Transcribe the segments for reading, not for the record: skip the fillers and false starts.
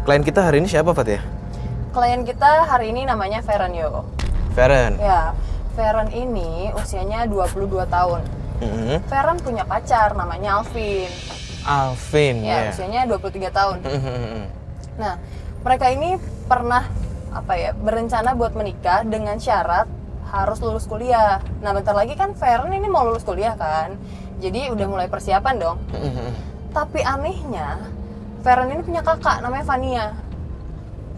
Klien kita hari ini siapa, Fat ya? Klien kita hari ini namanya Feren yo. Feren. Ya, Feren ini usianya 22 tahun. Feren punya pacar namanya Alvin. Alvin, Ya, usianya 23 tahun. Nah, mereka ini pernah berencana buat menikah dengan syarat harus lulus kuliah. Nah, bentar lagi kan Feren ini mau lulus kuliah kan. Jadi udah mulai persiapan dong. Tapi anehnya, Feren ini punya kakak namanya Vania.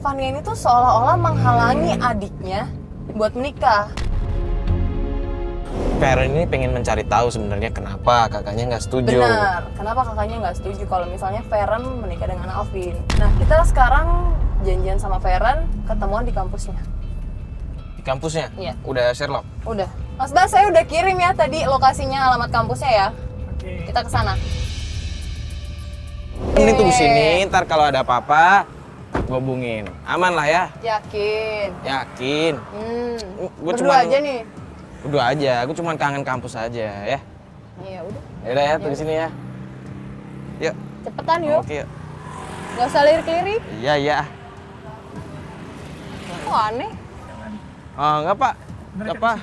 Vania ini tuh seolah-olah menghalangi adiknya buat menikah. Feren ini pengen mencari tahu sebenarnya kenapa kakaknya nggak setuju. Benar, kenapa kakaknya nggak setuju kalau misalnya Feren menikah dengan Alvin. Nah, kita sekarang janjian sama Feren ketemuan di kampusnya. Di kampusnya? Iya. Udah Sherlock? Udah. Mas Bas, saya udah kirim ya tadi lokasinya, alamat kampusnya ya. Oke. Kita ke sana. Ini tunggu sini, ntar kalau ada apa-apa gue hubungin. Aman lah ya? Yakin? Yakin. Gua Berdua aja nih. Berdua aja, aku cuma kangen kampus aja ya. Iya, udah. Yaudah ya, tunggu sini ya. Yuk. Cepetan yuk. Oke, yuk. Gak usah lirik-lirik. Iya, iya. Kok aneh? Oh, enggak, Pak. Enggak, Pak.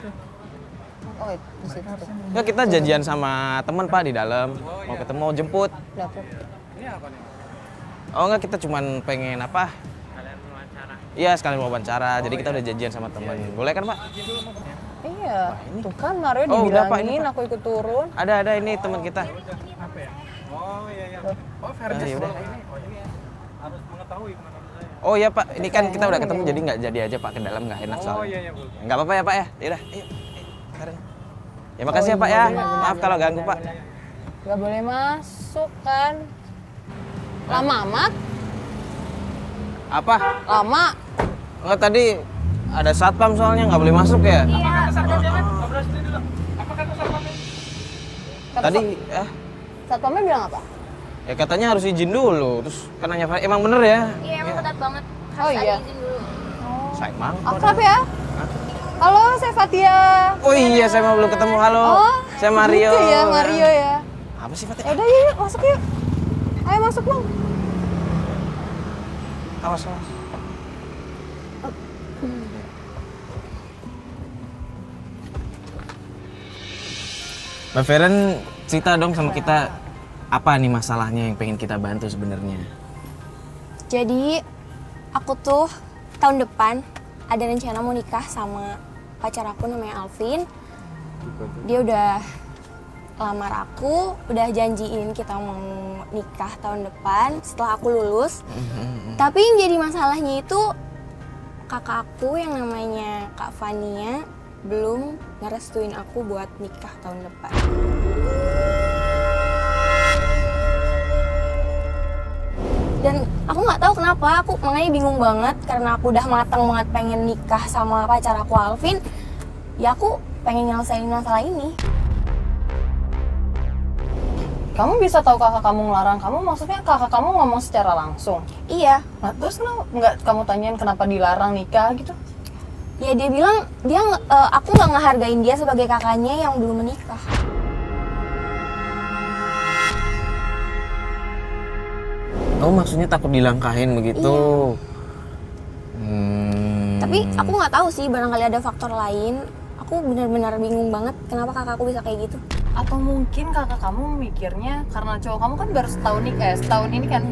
Oh, di situ. Ya, kita janjian sama teman, Pak, di dalam. Mau ketemu, mau jemput. Dapur. Oh, enggak, kita cuma pengen apa? Iya, sekalian mau wawancara. Jadi kita udah janjian sama teman. Boleh kan, Pak? Iya. Tuh kan Mario Oh, udah, Pak, dibilangin ini, Pak. aku ikut turun. Ada ini teman kita. Apa ya? Oh iya iya. Oh Ferdi. Ya udah. Oh ini harus mengetahui menurut saya. Oh iya, Pak, ini kan kita udah ketemu jadi nggak jadi aja, Pak, ke dalam nggak enak Oh soalnya. iya iya boleh. Nggak apa-apa ya, Pak ya. Yaudah, ayo. Karen. Ya makasih ya, Pak ya. Maaf kalau ganggu, Pak. Gak boleh masuk kan. Lama amat? Apa? Lama. Enggak, tadi ada satpam soalnya nggak boleh masuk ya. Ngobrol sini dulu. Apakah kau satpamnya? Tadi Satpamnya bilang apa? ya katanya harus izin dulu. Terus kan nanya, emang bener ya? Iya emang ketat banget. Oh Harus iya. ada izin dulu. Saya emang. Akrab ya? Halo, saya Fatia. Oh iya, saya mau belum ketemu. Halo. Saya Mario. Gitu ya, Mario ya. Apa sih, Pak? Yaudah yuk, masuk yuk. Ayo masuk bang. Awas, awas. Mbak Feren, cerita dong sama kita apa nih masalahnya yang pengen kita bantu sebenarnya. Jadi aku tuh tahun depan ada rencana mau nikah sama pacar aku namanya Alvin. Dia udah lamar aku, udah janjiin kita mau nikah tahun depan setelah aku lulus. Tapi yang jadi masalahnya itu kakak aku yang namanya Kak Vania belum ngerestuin aku buat nikah tahun depan. Dan aku nggak tahu kenapa, aku makanya bingung banget karena aku udah matang banget pengen nikah sama pacar aku Alvin. Ya aku pengen nyelesain masalah ini. Kamu bisa tahu kakak kamu ngelarang kamu, maksudnya kakak kamu ngomong secara langsung? Iya, Nah, terus kenapa nggak kamu tanyain kenapa dilarang nikah gitu? ya dia bilang aku nggak ngehargain dia sebagai kakaknya yang belum menikah. Oh, maksudnya takut dilangkahin begitu. Tapi aku nggak tahu sih, barangkali ada faktor lain. Aku benar-benar bingung banget kenapa kakakku bisa kayak gitu. Atau mungkin kakak kamu mikirnya karena cowok kamu kan baru setahun ini kan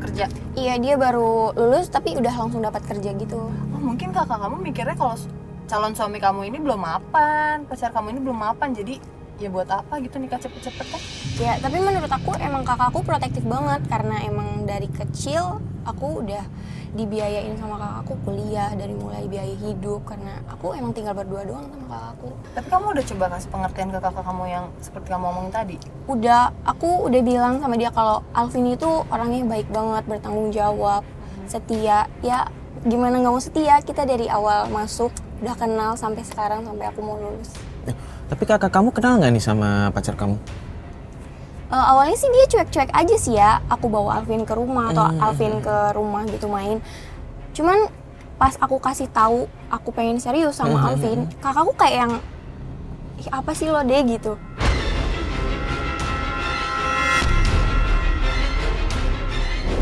kerja. Iya, dia baru lulus tapi udah langsung dapat kerja gitu. Oh, mungkin kakak kamu mikirnya kalau calon suami kamu ini belum mapan, pacar kamu ini belum mapan, jadi ya buat apa gitu nikah cepet-cepet kan? Ya, tapi menurut aku emang kakakku protektif banget karena emang dari kecil aku udah dibiayain sama kakakku kuliah, dari mulai biaya hidup karena aku emang tinggal berdua doang sama kakakku. Tapi kamu udah coba kasih pengertian ke kakak kamu yang seperti kamu omongin tadi? Aku udah bilang sama dia kalau Alvin itu orangnya baik banget, bertanggung jawab, setia. Ya gimana nggak mau setia, kita dari awal masuk udah kenal sampai sekarang, sampai aku mau lulus. Tapi kakak kamu kenal nggak nih sama pacar kamu? Awalnya sih dia cuek-cuek aja sih ya, aku bawa Alvin ke rumah atau Alvin ke rumah gitu main. Cuman pas aku kasih tahu aku pengen serius sama Alvin, kakakku kayak yang, ih apa sih lo deh gitu.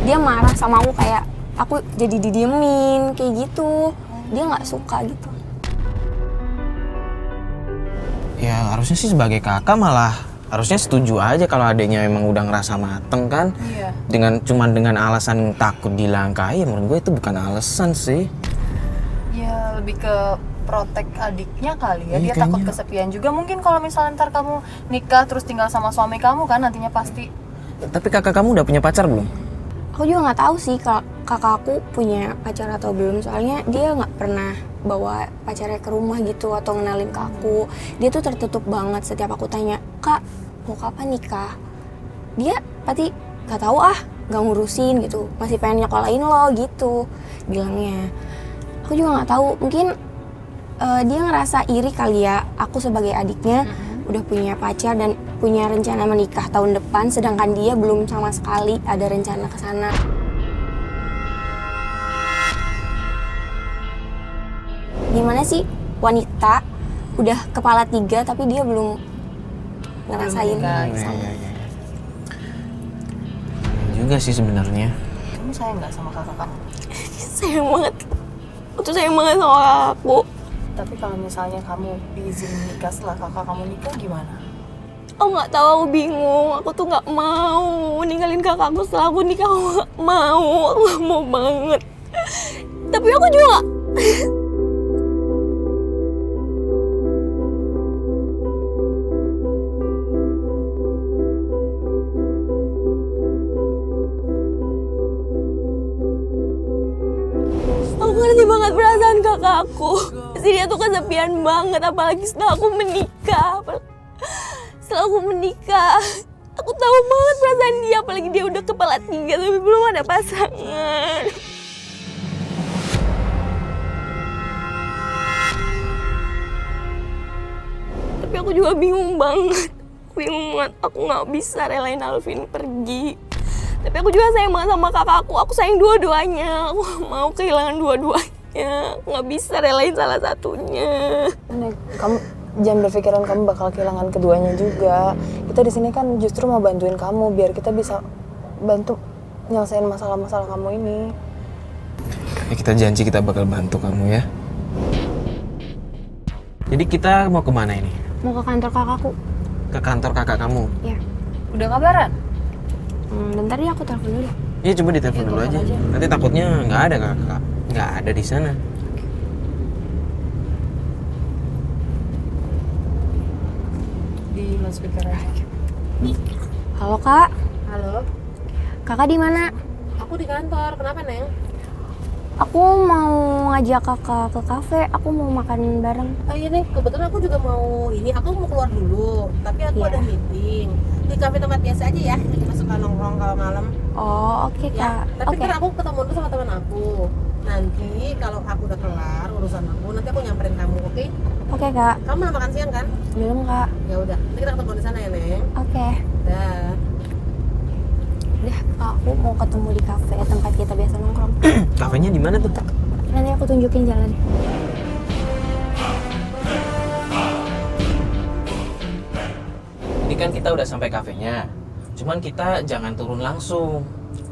Dia marah sama aku kayak, aku jadi didiemin kayak gitu. Dia nggak suka gitu. Ya harusnya sih sebagai kakak malah harusnya setuju aja kalau adiknya emang udah ngerasa mateng kan. Iya. Dengan alasan takut dilangkahi, ya menurut gue itu bukan alasan sih. Ya lebih ke protek adiknya kali ya. Iya, Dia takut kayaknya. kesepian juga. Mungkin kalau misalnya ntar kamu nikah terus tinggal sama suami kamu kan nantinya pasti. Tapi kakak kamu udah punya pacar belum? Aku juga nggak tahu sih kakak aku punya pacar atau belum. Soalnya dia nggak pernah bawa pacarnya ke rumah gitu atau ngenalin ke aku. Dia tuh tertutup banget. Setiap aku tanya, kak mau kapan nikah? Dia pasti nggak tahu nggak ngurusin gitu. Masih pengen nyekolahin lo gitu bilangnya. Aku juga nggak tahu. Mungkin dia ngerasa iri kali ya. Aku sebagai adiknya udah punya pacar dan punya rencana menikah tahun depan, sedangkan dia belum sama sekali ada rencana ke sana. Gimana sih wanita udah kepala 3 tapi dia belum ngerasain sama. Ya. Juga sih sebenarnya. Kamu sayang nggak sama kakak kamu? Sayang banget. Aku tuh sayang banget sama aku. Tapi kalau misalnya kamu diizinin nikah setelah kakak kamu nikah gimana? Aku nggak tahu, aku bingung. Aku tuh nggak mau ninggalin kakakku setelah aku nikah. Aku nggak mau banget. Tapi aku juga aku ngerti banget perasaan kakakku. Pasti dia tuh kesepian banget, apalagi setelah aku menikah. Setelah aku menikah, aku tahu banget perasaan dia, apalagi dia udah kepala 3 tapi belum ada pasangan. Tapi aku juga bingung banget. Aku nggak bisa relain Alvin pergi. Tapi aku juga sayang banget sama kakakku. Aku sayang dua-duanya. Aku gak mau kehilangan dua-duanya. Aku nggak bisa relain salah satunya. Nek, kamu jangan berpikiran kamu bakal kehilangan keduanya juga. Kita di sini kan justru mau bantuin kamu biar kita bisa bantu nyelesain masalah-masalah kamu ini. Ya, kita janji kita bakal bantu kamu ya. Jadi kita mau kemana ini? Mau ke kantor kakakku. Ke kantor kakak kamu? Ya. Udah kabaran? Bentar ya, aku telepon dulu. Iya coba ditelepon dulu aja. Nanti takutnya nggak ada kakak, nggak ada di sana. Di loudspeaker aja. Halo kak, Halo, kakak di mana? aku di kantor. Kenapa, Neng? Aku mau ngajak kakak ke kafe. Aku mau makan bareng. Oh iya nih, kebetulan aku juga mau aku mau keluar dulu. Tapi aku Iya. ada meeting di kafe tempat biasa aja ya. Kita suka nongkrong kalau malam. Oh oke Ya, kak. tapi Oke. ntar aku ketemu dulu sama teman aku. Nanti kalau aku udah kelar urusan aku, nanti aku nyamperin kamu, oke? Oke kak. Kamu udah makan siang kan? Belum kak. Ya udah, nanti kita ketemu di sana ya, Neng. Oke. Dah. Udah, aku mau ketemu di kafe tempat kita biasa nongkrong. Kafenya di mana tuh? Nanti aku tunjukin jalan. Ini kan kita udah sampai kafenya. Cuman kita jangan turun langsung.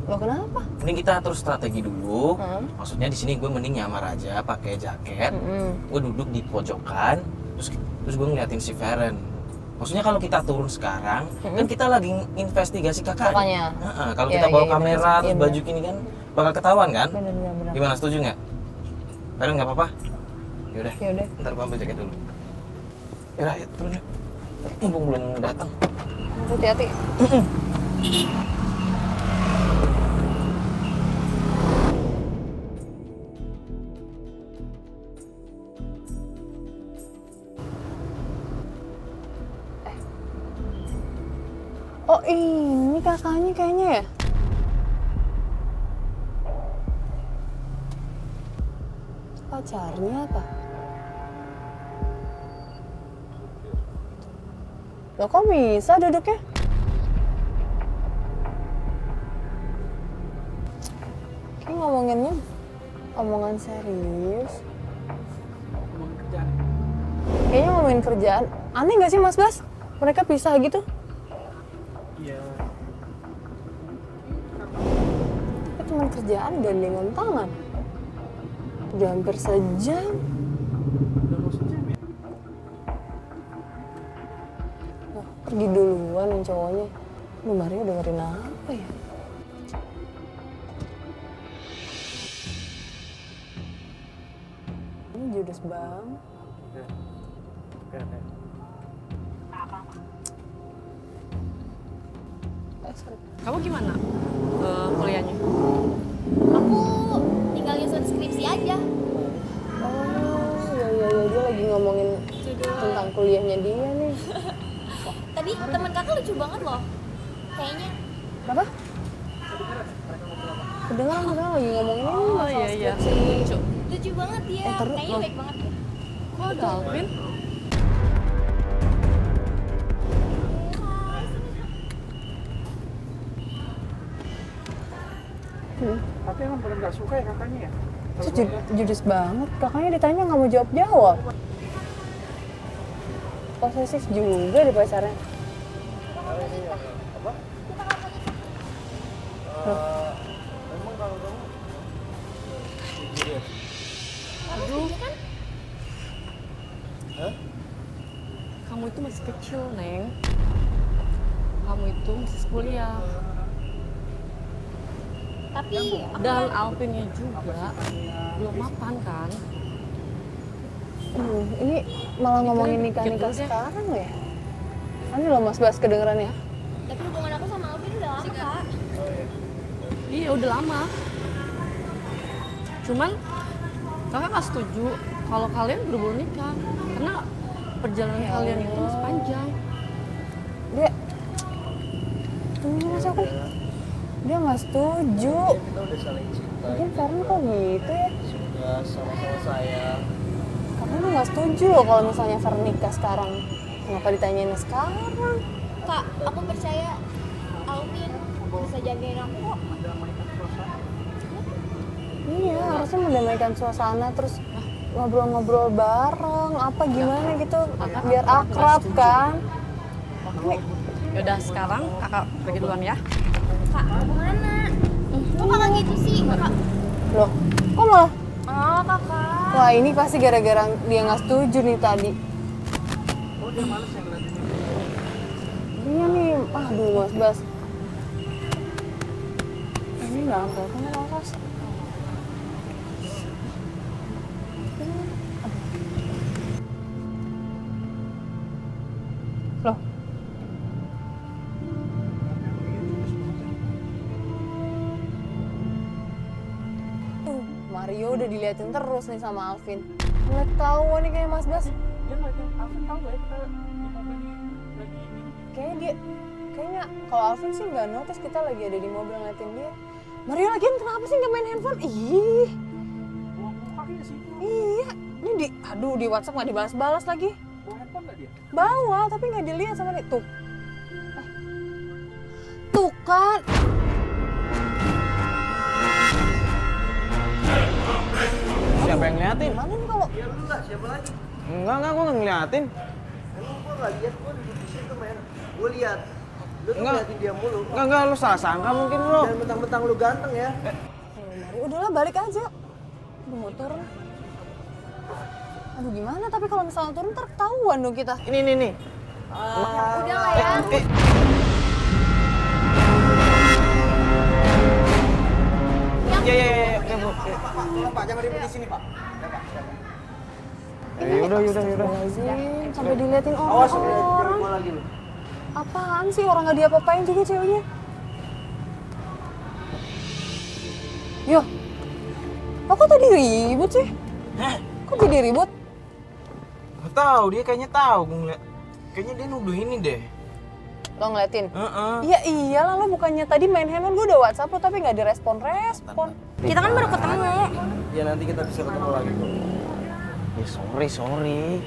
Loh kenapa? Ini kita terus strategi dulu. Hmm. Maksudnya di sini gue mending nyamar aja pakai jaket. Gue duduk di pojokan. Terus gue ngeliatin si Feren. Maksudnya kalau kita turun sekarang, kan kita lagi investigasi kakak. Kakaknya. Kalau Iya, kita bawa iya, kamera, iya, terus iya, baju gini kan bakal ketahuan kan? Bener. Gimana, setuju nggak? Feren nggak apa-apa? Yaudah, Yaudah. ntar gue ambil jaket dulu. Yaudah, ya turun yuk. Mumpung belum datang. Hati-hati. Oh ini kakaknya kayaknya ya? Pacarnya apa? Loh kok bisa duduknya? Kayak ngomonginnya omongan serius. Ngomong kerjaan. Kayaknya ngomongin kerjaan. Aneh gak sih Mas Bas? Mereka pisah gitu? Iya. Itu cuman kerjaan gandengan tangan. Udah hampir sejam. Oh, pergi duluan yang cowoknya. Lu Mario dengerin apa ya? Ini judes banget. Sorry. Kamu gimana kuliahnya? Aku tinggal nyusun skripsi aja. Oh, iya, dia lagi ngomongin tentang kuliahnya dia nih. Tadi teman kakak lucu banget loh. Kayaknya. Apa? Kedengeran lagi ngomongin ini masalah skripsi. Lucu banget dia. Kayaknya baik banget deh. Kok ada Alvin? Tapi emang bener nggak suka ya kakaknya ya? Itu judes banget. Kakaknya ditanya nggak mau jawab-jawab. Posesif juga di pacarnya. Apa? Memang kalau kamu Aduh. Kan? Hah? Kamu itu masih kecil, Neng. Kamu itu masih kuliah. Tapi Dan Alvinnya juga belum mapan kan? Ini malah ngomongin nikah-nikah sekarang ya? Ini loh Mas Bas kedengeran ya? tapi hubungan aku sama Alvin udah lama, Kak. Iya udah lama. Cuman kakak nggak setuju kalau kalian buru-buru nikah karena perjalanan Ya kalian itu Allah. masih panjang. Dia tunggu Mas aku. Dia nggak setuju. kita udah saling cinta, Mungkin Feren kok gitu ya? sudah sama-sama sayang. Karena lu nggak setuju loh kalau misalnya Feren nikah sekarang. Kenapa ditanyain sekarang? Kak, aku percaya Alvin bisa jagain aku kok. Iya, harusnya mendamaikan suasana terus ngobrol-ngobrol bareng, apa gimana gitu, biar akrab kan. Yaudah sekarang kakak pergi duluan ya. Kak, kemana? Kok kakak gitu sih? Kakak. Loh, kok malah? Oh, kakak. Wah ini pasti gara-gara dia nggak setuju nih tadi. Oh dia males yang ngeliatin ini. Iya nih, aduh Mas Bas. Ini nggak angkat, kan Mas? Loh, Mario udah diliatin terus nih sama Alvin. Nggak tahu nih kayak Mas Bas. Dia ngeliatin Alvin, tahu nggak ya kita di mobil lagi ini? Kayaknya kalau Alvin sih nggak notice kita lagi ada di mobil ngeliatin dia. Mario lagian kenapa sih nggak main handphone? Ih, Buang mukanya sih. iya. Ini di WhatsApp nggak dibalas-balas lagi. Bawa handphone nggak dia? Bawa tapi nggak dilihat sama dia. Tuh. Tuh kan. Siapa yang ngeliatin? Mana nih kalau Ya lu lah, siapa lagi? Enggak, gue nggak ngeliatin. Emang gua nggak lihat, gua duduk di situ men. Gua lihat. Lu tuh Enggak. ngeliatin dia mulu. Enggak, lu salah sangka mungkin lu. Dan mentang-mentang lu ganteng ya. Mario udahlah balik aja. Udah mau turun. Aduh gimana tapi kalau misalnya turun ntar ketahuan dong kita. Ini nih. Udah lah ya. Iya, Bu. Tolong Pak, jangan ribut di sini Pak. Ya Pak, silakan. Yaudah. Astagfirullahaladzim, sampai diliatin Awas udah orang. gua lagi lu. Apaan sih orang nggak diapa-apain juga ceweknya? Yo, kok tadi ribut sih? Hah? Kok jadi ribut? Gak tahu, dia kayaknya tahu gue ngeliat. Kayaknya dia nuduh ini deh. Lo ngeliatin? Heeh. Iya iyalah lo bukannya tadi main handphone gue udah WhatsApp lo tapi nggak direspon-respon. Kita kan baru ketemu. Ya nanti kita bisa ketemu lagi kok. Sorry.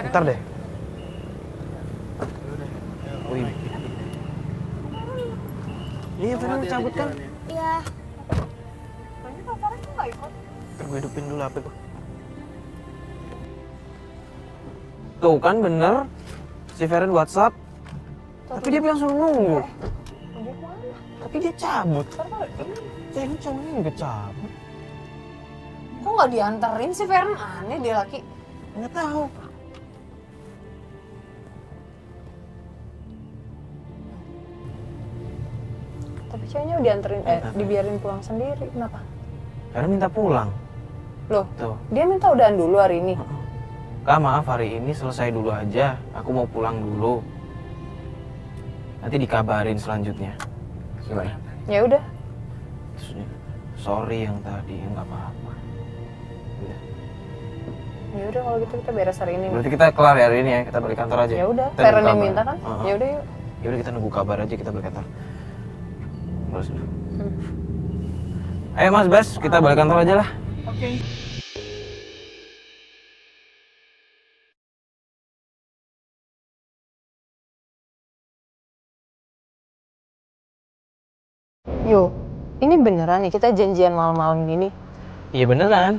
Bentar deh. Wih. Iya, Feren mau cabut kan? Iya. Kayaknya pacarnya tuh nggak ikut. Ntar gue hidupin dulu HP gue. Tuh kan bener, si Feren WhatsApp. Tapi dia bilang suruh nunggu. Dia kemana? Tapi dia cabut. Ntar Ini cowoknya juga cabut. kok nggak dianterin sih Feren? Aneh dia laki. Nggak tahu. Tapi ceweknya udah dianterin, dibiarin pulang sendiri. Kenapa? Feren minta pulang. Loh, Tuh. dia minta udahan dulu hari ini. Kak maaf hari ini selesai dulu aja. Aku mau pulang dulu. Nanti dikabarin selanjutnya. Gimana? Ya udah. Terus dia, sorry yang tadi, nggak apa-apa. Udah. Ya udah kalau gitu kita beres hari ini. Berarti kita kelar ya hari ini ya, kita balik kantor aja. Ya udah, Kita Feren nunggu yang kabar. minta kan? Ya udah yuk. Ya udah kita nunggu kabar aja, kita balik kantor. Balas dulu. Ayo Mas Bas, kita balik kantor aja lah. Oke. Yo, ini beneran nih kita janjian malam-malam gini? Iya beneran.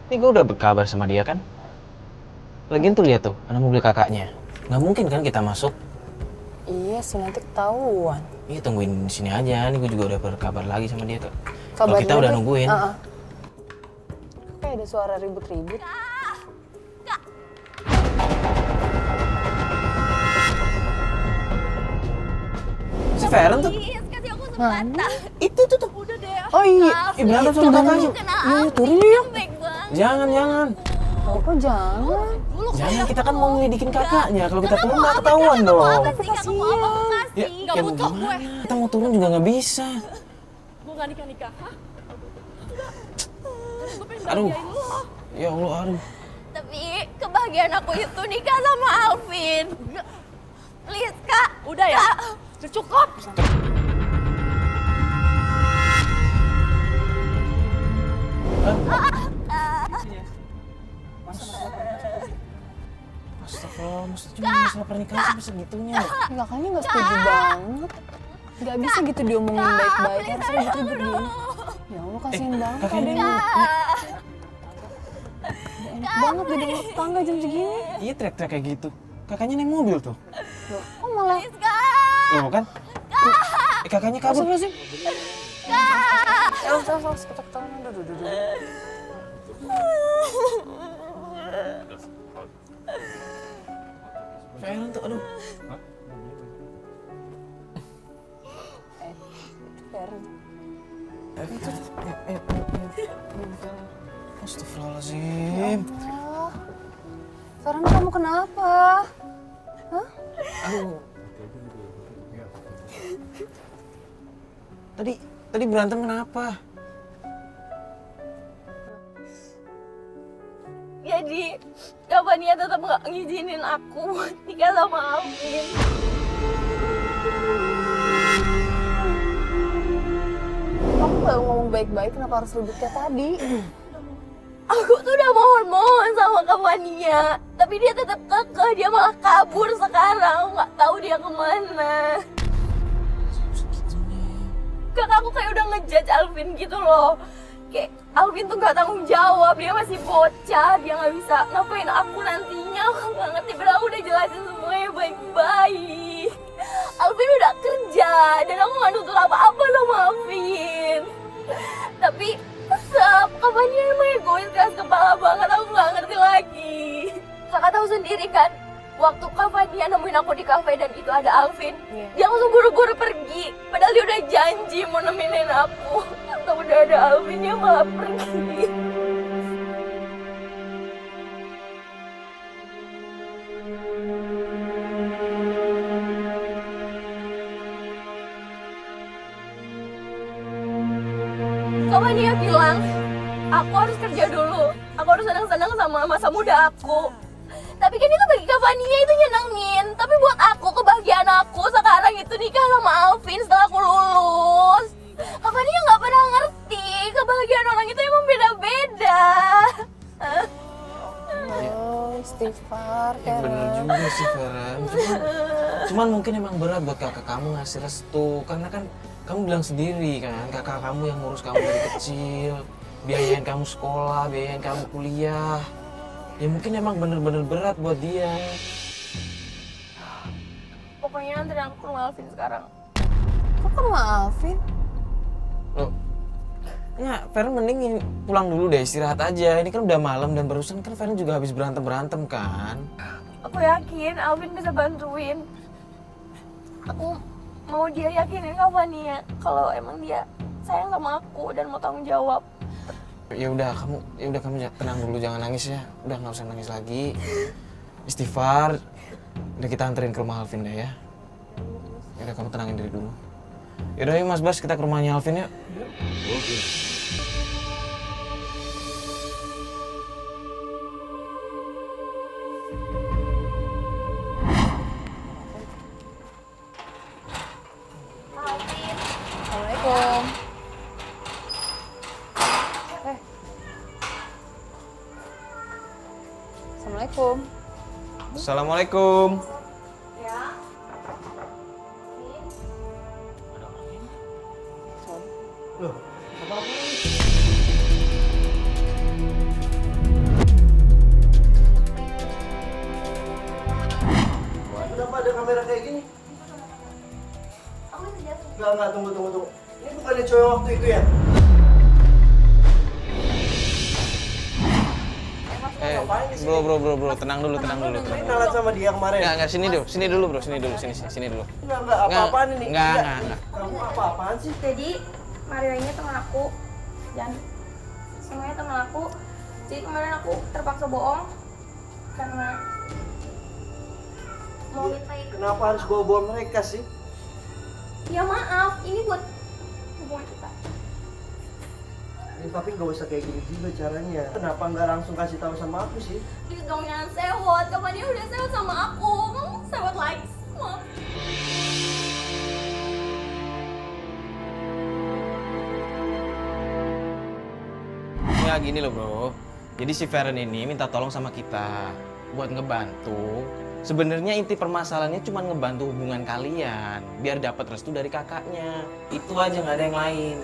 Ini gue udah berkabar sama dia kan. Lagian tuh lihat tuh, ada mobil kakaknya. Nggak mungkin kan kita masuk. Iya sih, nanti ketahuan. Iya tungguin di sini aja. Nih gue juga udah berkabar lagi sama dia kak. Kalau Kabarnya kita udah tuh- nungguin. Kok kayak ada suara ribut-ribut. Si Feren tuh. Kasih aku kesempatan. Itu tuh. Udah deh. Oh iya, Berantem sama kakaknya. iya turun yuk. Baik banget. Jangan. Oh, kok jangan? Jangan, kita kan mau ngelidikin kakaknya. Kalau kita turun nggak ketahuan dong. Tapi kasihan. Ya, Gak ya butuh gue. gimana? Kita mau turun juga nggak bisa. Gue gak nikah-nikah. Hah? Gue pengen Aduh. bahagiain lo. Ya Allah, aduh. Tapi kebahagiaan aku itu nikah sama Alvin. Please kak. Udah ya? Udah cukup. Astagfirullah, maksudnya cuma masalah pernikahan sampai segitunya. Kakaknya nggak setuju banget. Nggak bisa gitu diomongin baik-baik, harus ribut-ribut gini. Ya Allah, kasihan banget kakaknya adanya. Enak banget di rumah tetangga jam segini. Iya teriak-teriak kayak gitu. Kakaknya naik mobil tuh. Loh, kok malah Loh kan? Kakaknya kabur. sih? Saus, kita ketahuan. Aduh. Feren tuh, aduh. Feren. Astagfirullahaladzim. Oh, Feren kamu kenapa? Hah? Aduh. Tadi berantem kenapa? Jadi Kavania tetap gak ngizinin aku nikah sama Alvin. Kamu baru ngomong baik-baik, kenapa harus ribut kayak tadi? Aku tuh udah mohon-mohon sama Kavania, tapi dia tetap kekeh, dia malah kabur sekarang. Aku nggak tahu dia kemana. Kakak aku kayak udah ngejudge Alvin gitu loh. Kayak Alvin tuh nggak tanggung jawab, dia masih bocah, dia nggak bisa ngapain aku nantinya. Aku nggak ngerti, padahal aku udah jelasin semuanya baik-baik. Alvin udah kerja dan aku nggak nuntut apa-apa sama Alvin. Tapi tetap, kapannya emang egois, keras kepala banget, aku nggak ngerti lagi. Kakak tahu sendiri kan, waktu Kak Fania nemuin aku di kafe dan itu ada Alvin, dia langsung buru-buru pergi. Padahal dia udah janji mau nemenin aku. Atau udah ada Alvin, dia malah pergi. Kak Fania bilang, aku harus kerja dulu. Aku harus senang-senang sama masa muda aku. Tapi kan itu bagi Kak Fania itu nyenengin. Tapi buat aku, kebahagiaan aku sekarang itu nikah sama Alvin setelah aku lulus. Kak Fania nggak pernah ngerti, kebahagiaan orang itu emang beda-beda. Oh, istighfar, Ya bener Feren. juga sih Feren. Cuman mungkin emang berat buat kakak kamu ngasih restu. Karena kan kamu bilang sendiri kan, kakak kamu yang ngurus kamu dari kecil. Biayain kamu sekolah, biayain kamu kuliah. Ya mungkin emang bener-bener berat buat dia. Pokoknya anterin aku ke rumah Alvin sekarang. Kok ke rumah Alvin? Loh, ya Feren mending pulang dulu deh, istirahat aja. Ini kan udah malam dan barusan kan Feren juga habis berantem kan. Aku yakin Alvin bisa bantuin. Aku mau dia yakinin Kak Fania kalau emang dia sayang sama aku dan mau tanggung jawab. Ya udah kamu tenang dulu, jangan nangis ya. Udah nggak usah nangis lagi. Istighfar. Udah kita anterin ke rumah Alvin deh ya. Ya udah kamu tenangin diri dulu. Yaudah yuk Mas Bas, kita ke rumahnya Alvin ya. Oke. Assalamualaikum. Assalamualaikum. Assalamualaikum. Loh, apa ini? Kenapa ada kamera kayak gini? Enggak, tunggu. Ini bukannya cowok waktu itu ya? Bro, tenang dulu. Ini kenalan sama dia kemarin? Enggak, sini dulu bro. Enggak, apa-apaan ini? Enggak. Kamu apa-apaan sih? Jadi Mario ini teman aku dan semuanya teman aku. Jadi kemarin aku terpaksa bohong karena mau minta itu. Kenapa harus bawa mereka sih? Ya maaf, ini buat hubungan kita. Ya, tapi nggak usah kayak gini juga caranya. Kenapa nggak langsung kasih tahu sama aku sih? Please dong jangan sewot, kapan dia udah sewot sama aku. Kamu sewot lagi semua. Ya gini loh bro. Jadi si Feren ini minta tolong sama kita buat ngebantu. Sebenarnya inti permasalahannya cuma ngebantu hubungan kalian biar dapat restu dari kakaknya. Itu aja, nggak ada yang lain.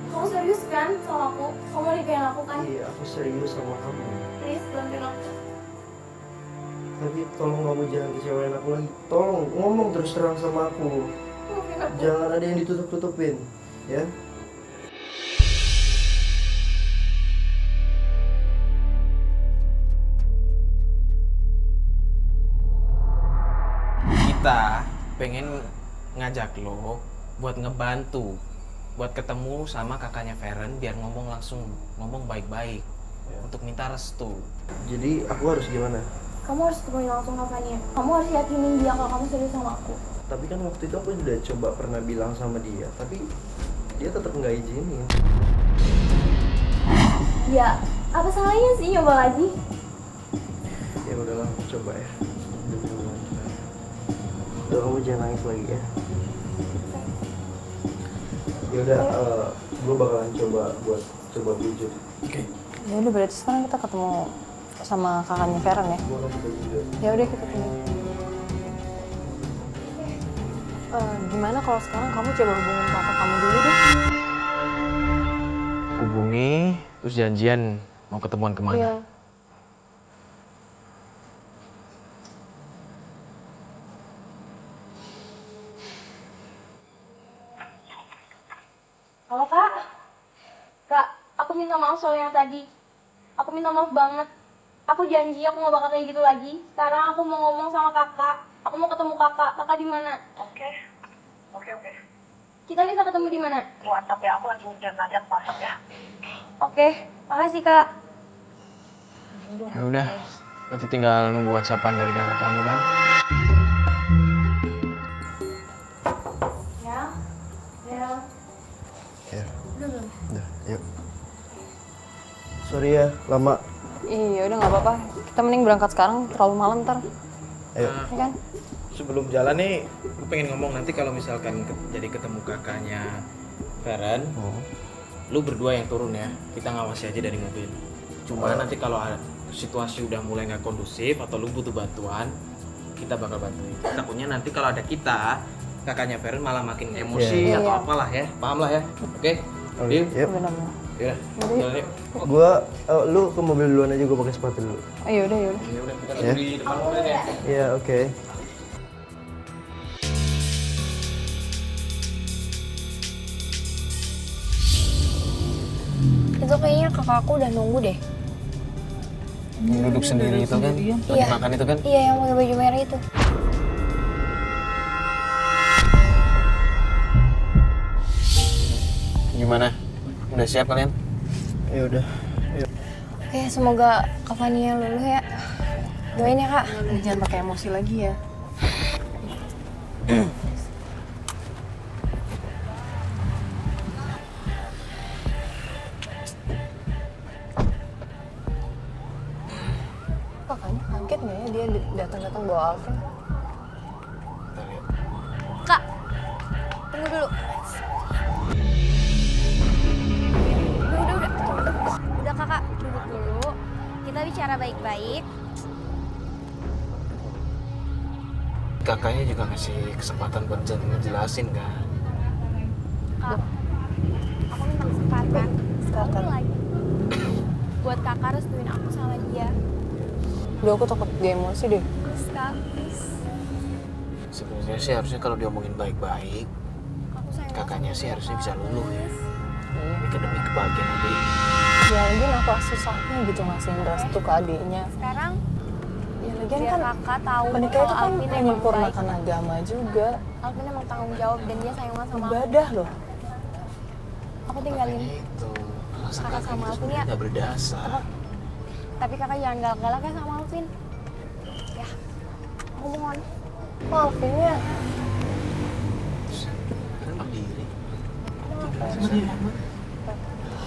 Kamu serius kan sama aku? Kamu mau nikahin aku kan? Iya, aku serius sama kamu. Please bantuin aku. Tapi tolong kamu jangan kecewain aku lagi. Tolong ngomong terus terang sama aku. Maafin aku. Jangan ada yang ditutup-tutupin, ya? Kita pengen ngajak lo buat ngebantu, buat ketemu sama kakaknya Feren biar ngomong baik-baik untuk minta restu. Jadi aku harus gimana? Kamu harus temuin langsung Kak Fania. Kamu harus yakinin dia kalau kamu serius sama aku. Tapi kan waktu itu aku udah coba pernah bilang sama dia, tapi dia tetap nggak izinin. Ya, apa salahnya sih nyoba lagi? Ya udahlah, aku coba ya. Udah, kamu jangan nangis lagi ya. Ya udah, gue bakalan coba bujuk. Oke. Ya udah berarti sekarang kita ketemu sama kakaknya Feren ya. Gue akan coba bujuk. Ya udah kita tunggu. Gimana kalau sekarang kamu coba hubungin papa kamu dulu deh? Hubungi, terus janjian mau ketemuan kemana? Iya. Halo Kak. Kak, aku minta maaf soal yang tadi. Aku minta maaf banget. Aku janji aku nggak bakal kayak gitu lagi. Sekarang aku mau ngomong sama kakak. Aku mau ketemu kakak. Kakak di mana? Oke. Kita bisa ketemu di mana? WhatsApp ya, aku lagi ngajak WhatsApp ya. Oke, makasih Kak. Ya udah, nanti tinggal nunggu WhatsAppan dari kakak kamu kan? Ya. Ya. Udah, yuk. Sorry ya, lama. Iya udah nggak apa-apa. Kita mending berangkat sekarang, terlalu malam ntar. Ayo. Ya kan? Sebelum jalan nih, gue pengen ngomong nanti kalau misalkan jadi ketemu kakaknya Feren, lu berdua yang turun ya, kita ngawasi aja dari mobil. Cuma nanti kalau situasi udah mulai nggak kondusif atau lu butuh bantuan, kita bakal bantuin. Takutnya nanti kalau ada kita, kakaknya Feren malah makin emosi Iya. atau apalah ya, paham lah ya, oke? Oke, Yuk. yuk. Benar-benar. Ya, jalan yuk. Gua, lu ke mobil duluan aja, gua pakai sepatu dulu. Oh, yaudah, yaudah. Ya udah, kita Ya. tunggu di depan mobil ya. Iya, oke. Itu kayaknya kakakku udah nunggu deh. Yang duduk sendiri itu kan? Iya. Makan itu kan? Iya, yang pakai baju merah itu. Gimana? Udah siap kalian? Ya udah. Oke, semoga Kak Fania luluh ya. Doain ya, Kak. Jangan pakai emosi lagi ya. Kakaknya kaget nggak ya dia datang-datang bawa Alvin? Kak, tunggu dulu. Udah. Udah kakak, duduk dulu. Kita bicara baik-baik. Kakaknya juga ngasih kesempatan buat ngejelasin kan? Kak, aku minta kesempatan. Kesempatan. Sekali lagi. Buat kakak restuin aku sama dia. Udah aku takut dia emosi deh. Please, Kak, please. Sebenarnya sih harusnya kalau diomongin baik-baik, Aku sayang kakaknya banget sih sama harusnya dia, bisa Kak. luluh ya. Iya. Ini kan demi kebahagiaan adik. Ya lagian apa susahnya gitu ngasihin restu ke adiknya. Sekarang Ya lagian biar kan kakak tahu menikah itu kalau kan Alvin emang baik. menyempurnakan agama juga. Alvin emang tanggung jawab dan dia sayang banget sama aku. Ibadah loh. Aku tinggalin. Makanya itu. Alasan Kakak kakak sama itu Alvin sebenarnya ya? nggak berdasar. Tapi kakak jangan galak-galak ya sama Alvin. Ya, aku mohon. Kok Alvinnya Kan diri.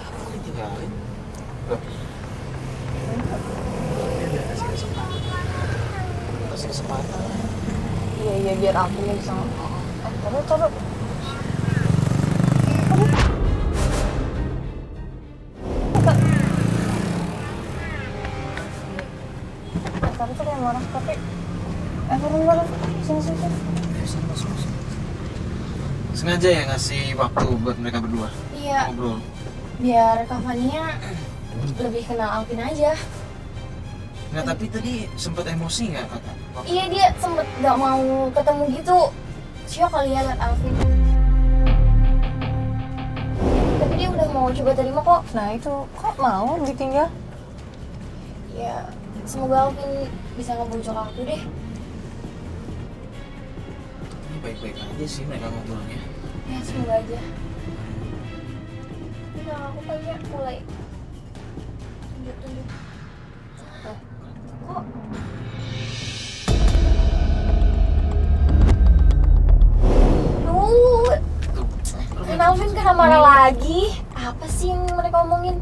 Kok ditinggalin? Loh. Kasih kesempatan. iya biar Alvinnya bisa ngomong. Taruh. Tadi tuh kayak marah tapi turun. Sini. Sengaja ya ngasih waktu buat mereka berdua Iya, ngobrol. biar Kak Fania lebih kenal Alvin aja. Nggak, tapi tadi sempet emosi nggak kakak? Iya, dia sempet gak mau ketemu gitu. Syok kali ya liat Alvin. Tapi dia udah mau coba terima kok. Nah itu kok mau ditinggal? Ya, semoga Alvin bisa ngebujuk aku deh. Ini baik-baik aja sih mereka ngobrolnya. Ya, semoga aja. Ini kalau aku kayaknya mulai tunjuk-tunjuk. Kok? Duh, kan Alvin kena marah lagi. Apa sih yang mereka omongin?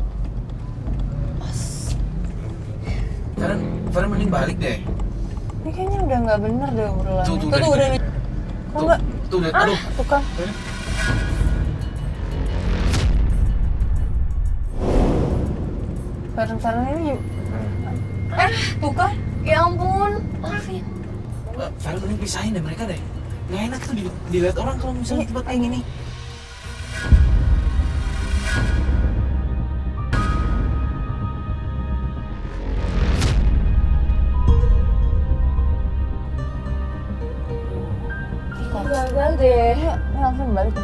Farhan mending balik deh. Ini kayaknya udah nggak bener deh obrolannya. Tuh, Tuh, udah nih. Kok Tuh, nggak? tuh, aduh. Tuh kan. Bareng-bareng ini tuh kan. Ya ampun, Alvin. Farhan mending pisahin deh mereka deh. Nggak enak tuh dilihat orang kalau misalnya tempat kayak gini. Gagal deh. Ini langsung balik.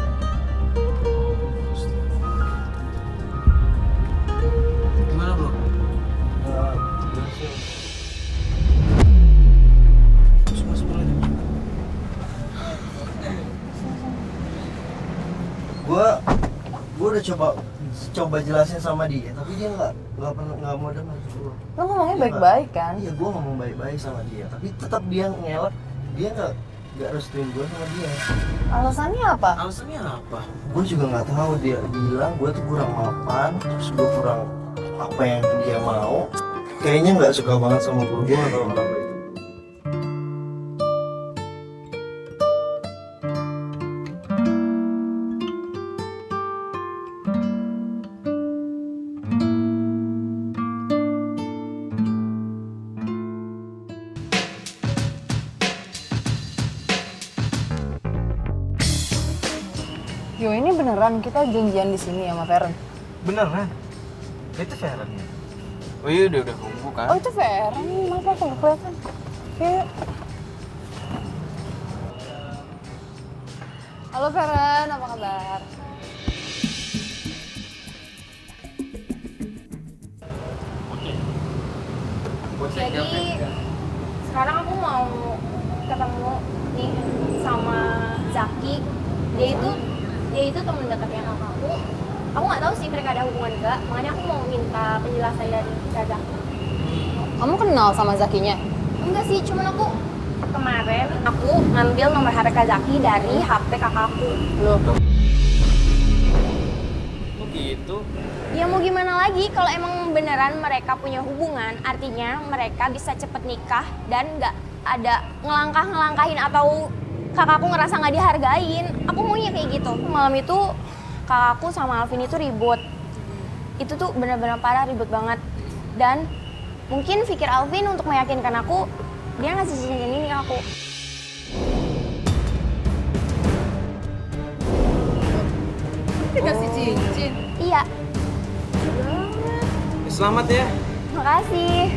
Gimana bro? Masuk lagi. Gua udah coba jelasin sama dia, tapi dia nggak mau dengar. Lo ngomongnya Iya, baik-baik kan? Iya, gua ngomong baik-baik sama dia, tapi tetap dia ngelak. Dia nggak restuin gua sama dia. Alasannya apa? Alasannya apa? Gue juga nggak tahu, dia bilang gue tuh kurang mapan, terus gue kurang apa yang dia mau. Kayaknya nggak suka banget sama gue atau apa itu. Yo ini beneran kita janjian di sini sama Feren. Beneran? Itu Feren ya? Oh iya udah kumpul kan? Oh itu Feren, maaf aku nggak kelihatan. Kayak... Halo Feren, apa kabar? Jadi sekarang aku mau ketemu nih sama Zaki. Dia itu temen dekatnya kakakku. Aku nggak tahu sih mereka ada hubungan enggak. Makanya aku mau minta penjelasan dari Kak Zaki. Kamu kenal sama Zakinya? Enggak sih, cuman aku kemarin aku ngambil nomor HP Kak Zaki dari HP kakakku. Loh, Oh gitu? Ya mau gimana lagi kalau emang beneran mereka punya hubungan, artinya mereka bisa cepet nikah dan nggak ada ngelangkahin atau kakakku ngerasa nggak dihargain. Aku maunya kayak gitu. Malam itu kakakku sama Alvin itu ribut. Itu tuh bener-bener parah, ribut banget. Dan mungkin pikir Alvin untuk meyakinkan aku, dia ngasih cincin ini ke aku. dikasih cincin. Iya, Selamat ya. makasih.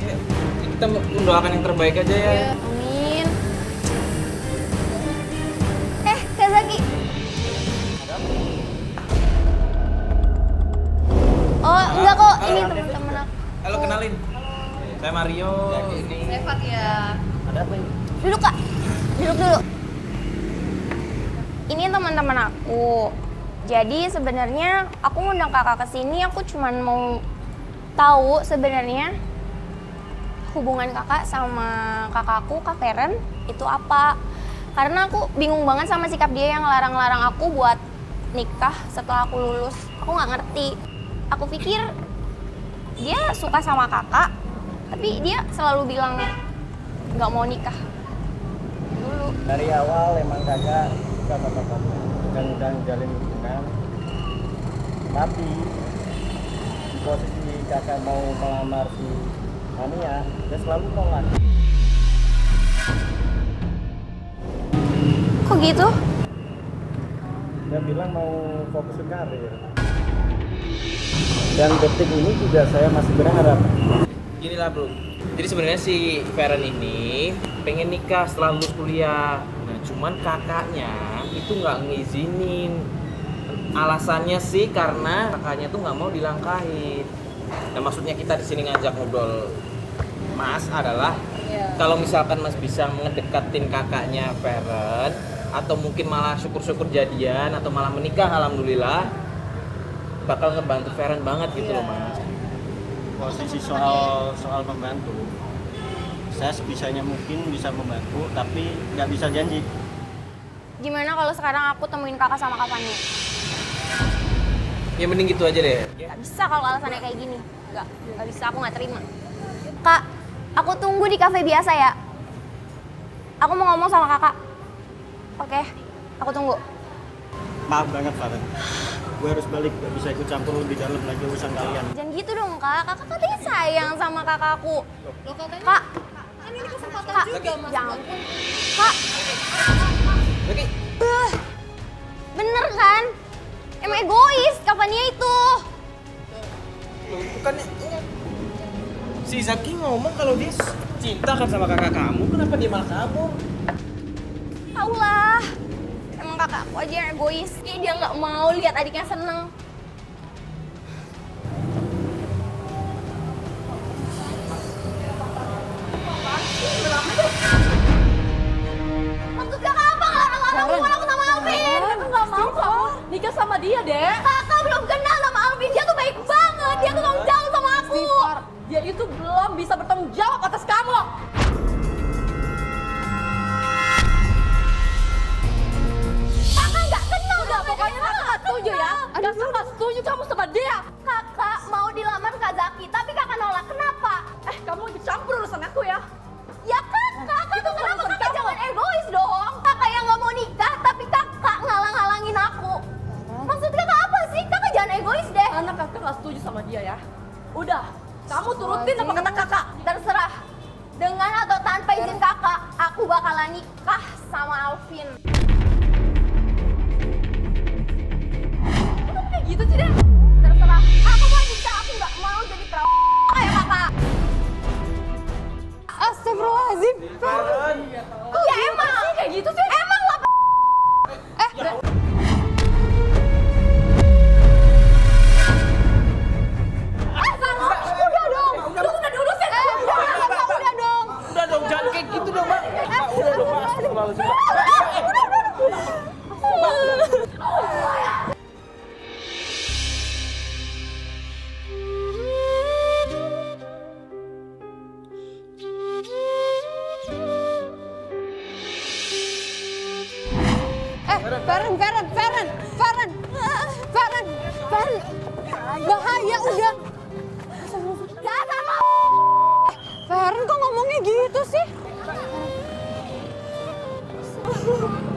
Kita mendoakan yang terbaik aja ya. Amin. Kak Zaki. Oh, enggak kok. Ini teman-teman aku. Halo, kenalin. Saya Mario. Ini. Saya Fatia. Ada apa ini? Duduk, Kak. Duduk dulu. Ini teman-teman aku. Jadi sebenarnya aku ngundang kakak ke sini, aku cuman mau tahu sebenarnya hubungan kakak sama kakakku, Kak Feren, itu apa. Karena aku bingung banget sama sikap dia yang larang-larang aku buat nikah setelah aku lulus. Aku nggak ngerti. Aku pikir dia suka sama kakak, tapi dia selalu bilang nggak mau nikah dulu. Dari awal emang kakak suka sama kamu dan udah jalin hubungan, tapi di posisi kakak mau melamar si Mania, dia selalu nolak. Kok gitu? Dia bilang mau fokus ke karir. Dan detik ini juga saya masih berharap. Gini lah bro. Jadi sebenarnya si Feren ini pengen nikah setelah lulus kuliah. Nah cuman kakaknya itu nggak ngizinin. Alasannya sih karena kakaknya tuh nggak mau dilangkahin. Nah maksudnya kita di sini ngajak ngobrol Mas adalah kalau misalkan Mas bisa ngedekatin kakaknya Feren atau mungkin malah syukur-syukur jadian atau malah menikah, alhamdulillah bakal ngebantu Feren banget gitu loh Mas. Posisi soal membantu, saya sebisanya mungkin bisa membantu, tapi nggak bisa janji. Gimana kalau sekarang aku temuin kakak sama Kak Fani? Ya mending gitu aja deh. Gak bisa kalau alasannya kayak gini. Gak bisa, aku gak terima. Kak, aku tunggu di kafe biasa ya. Aku mau ngomong sama kakak. Oke, aku tunggu. Maaf banget Farhan, gue harus balik, gak bisa ikut campur lebih dalam lagi urusan kalian. Jangan gitu dong kak, kakak katanya sayang sama kakakku. Lo katanya Kak, kan ini kesempatan kak, juga mas. ya ampun. Kak, Oke. bener kan? Emang egois kapannya itu. Bukannya si Zaki ngomong kalau dia cinta kan sama kakak kamu, kenapa dia malah kabur? Tau lah, emang kakakku aja yang egois. Dia nggak mau lihat adiknya seneng. Maksud kakak apa? Ngelarang hubungan aku sama Alvin. Aku nggak mau kamu nikah sama dia deh. Kakak belum kenal sama Alvin, dia tuh baik banget. Dia tuh tanggung jawab sama aku. Sifar, dia itu belum bisa bertanggung jawab atas kamu. Kakak nggak kenal Udah, pokoknya kakak nggak setuju ya. Kakak nggak setuju kamu sama dia. Kakak mau dilamar Kak Zaki, tapi kakak nolak. Kenapa? Kamu ikut campur urusan aku ya. Ya kakak Itu tuh kenapa urusan kakak kamu. jangan egois dong. Kakak yang nggak mau nikah, tapi kakak ngalang-halangin aku. Maksud kakak apa sih? Kakak jangan egois deh. Anak kakak nggak setuju sama dia ya. Udah, kamu turutin apa kata kakak. Terserah. Dengan atau tanpa izin kakak, aku bakalan nikah sama Alvin. Feren, bahaya udah. Jangan mau. Feren kok ngomongnya gitu sih?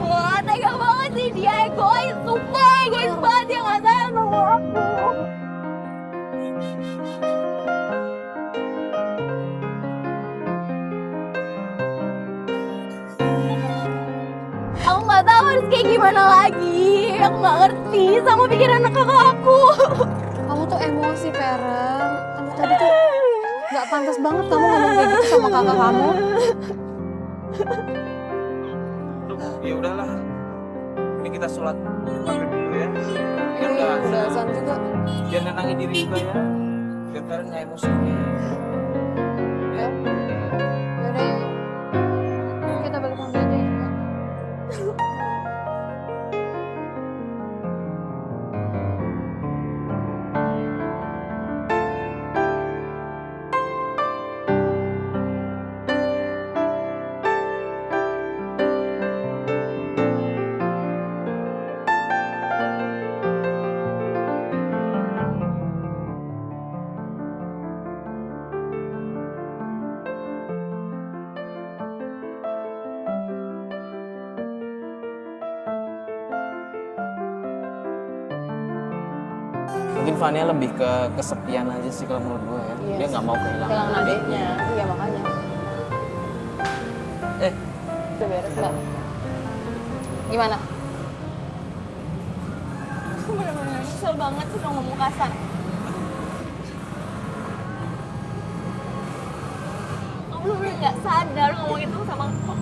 Wah, tega banget sih dia, egois, sumpah egois banget, dia nggak sayang sama aku. Aku nggak tahu harus kayak gimana lagi. Aku nggak ngerti sama pikiran kakak aku. Kamu tuh emosi, Feren. Kamu tadi tuh nggak pantas banget kamu ngomong kayak gitu sama kakak kamu. Ya udahlah. Ini kita sholat maghrib dulu ya. Biar Udah azan juga. biar nenangin diri juga ya. Biar Feren nggak emosi. Ya. Yaudah ya. Kita balik mobil aja ya. Mungkin Fania lebih ke kesepian aja sih kalau menurut gue ya. Iya Dia nggak mau kehilangan adiknya. Iya makanya. Udah beres nggak? Gimana? Aku bener-bener nyesel banget sih kalau ngomong kasar. Kamu bener-bener nggak sadar ngomong itu sama aku.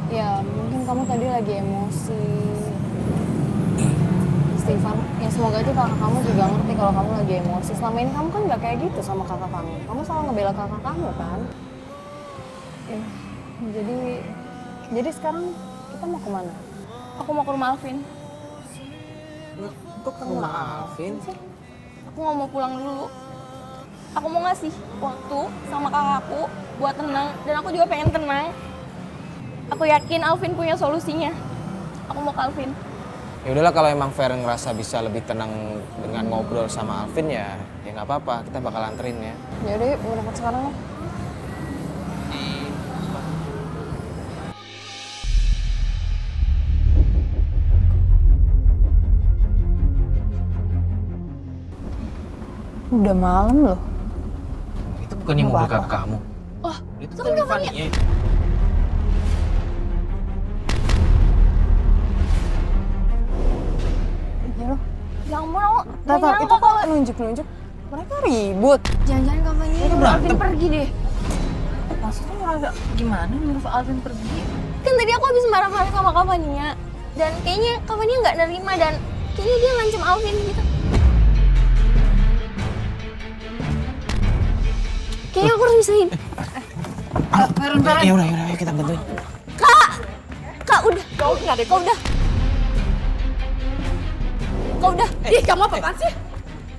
Ya mungkin kamu tadi lagi emosi. Stefan, ya semoga aja kakak kamu juga ngerti kalau kamu lagi emosi. Selama ini kamu kan nggak kayak gitu sama kakak kamu. Kamu selalu ngebela kakak kamu kan? Ya, jadi sekarang kita mau kemana? Aku mau ke rumah Alvin. Kok kamu maafin? Aku nggak mau pulang dulu. Aku mau ngasih waktu sama kakakku buat tenang, dan aku juga pengen tenang. Aku yakin Alvin punya solusinya. Aku mau ke Alvin. Ya udahlah, kalau emang Feren ngerasa bisa lebih tenang dengan ngobrol sama Alvin ya nggak apa-apa, kita bakal anterin ya. Ya udah yuk, berangkat sekarang lah. Udah malam loh. Itu bukannya mobil kakak kamu? Oh, Itu itu kan kan Fania. Iya loh. Ya ampun, aku nggak Tata, itu nyangka kok nunjuk-nunjuk. Mereka ribut. Jangan-jangan Kavania nyuruh Alvin pergi deh. Maksudnya mereka gimana nyuruh Alvin pergi? Kan tadi aku habis marah-marah sama Kavania. Dan kayaknya Kavania nggak nerima, dan kayaknya dia ngancem Alvin gitu. Kayaknya aku harus misahin. Ya udah, ayo kita bantuin. Kak udah. Kau udah. Ih, kamu apaan sih?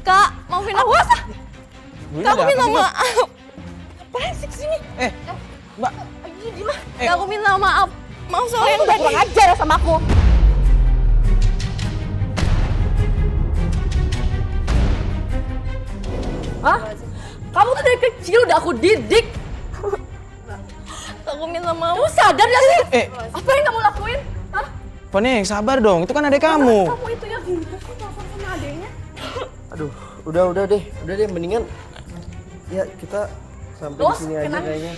Kak, maafin aku. Kak, aku minta maaf. Apaan sih kesini? Mbak. Kak, aku minta maaf. Maaf soal yang tadi. Kurang ajar sama aku. Hah? Kamu tuh dari kecil udah aku didik. Aku minta maaf. Kamu sadar gak sih? Apa yang kamu lakuin? Hah? Fania yang sabar dong, itu kan adek kamu. Kamu itu yang gitu sih telepon sama adeknya. Aduh, udah deh, mendingan ya kita sampai di sini aja kayaknya.